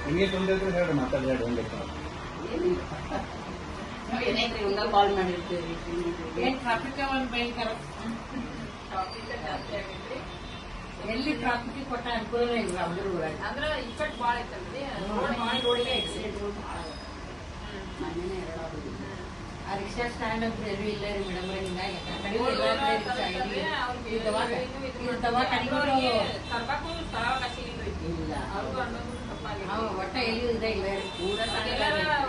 ನಿಮಗೆ ತೊಂದರೆ ಇದ್ರೆ ಹೇಳಿ ಮಾತಾಡಿ ಒಂದು ಏನಾಯ್ತು ಇವಾಗ ಕಾಲ್ ಮಾಡಿರ್ತೀವಿ ಏನ್ ಟ್ರಾಫಿಕ್ ಒಂದು ಭಯಂಕರ ಟ್ರಾಫಿಕ್ ಜಾಸ್ತಿ ಆಗೈತ್ರಿ ಎಲ್ಲಿ ಟ್ರಾಫಿಕ್ ಕೊಟ್ಟ ಅನುಕೂಲ ಇಲ್ಲ ಅದ್ರ ಊರಾಗ ಅಂದ್ರ ಇಕ್ಕಟ್ ಬಾಳ ಐತಲ್ರಿ ರೋಡಿಗೆ ಆಕ್ಸಿಡೆಂಟ್ ಮೊನ್ನೆ ಆ ರಿಕ್ಷಾ ಸ್ಟ್ಯಾಂಡ್ ಅಂತ ಎಲ್ಲೂ ಇಲ್ಲ ರೀ ಮೇಡಮ್ ಹಿಂಗಾಗಿ ತರ್ಬಾಕು ಸ್ಥಳಾವಕಾಶ ಇಲ್ರಿ ಇಲ್ಲ ಅವ್ರಿಗೂ ಅನ್ನೋದು ತಪ್ಪಾಗಿದೆ ಒಟ್ಟ ಎಲ್ಲಿಯೂ ಇದ ಇಲ್ಲ ರೀ ಎಲ್ಲಾರ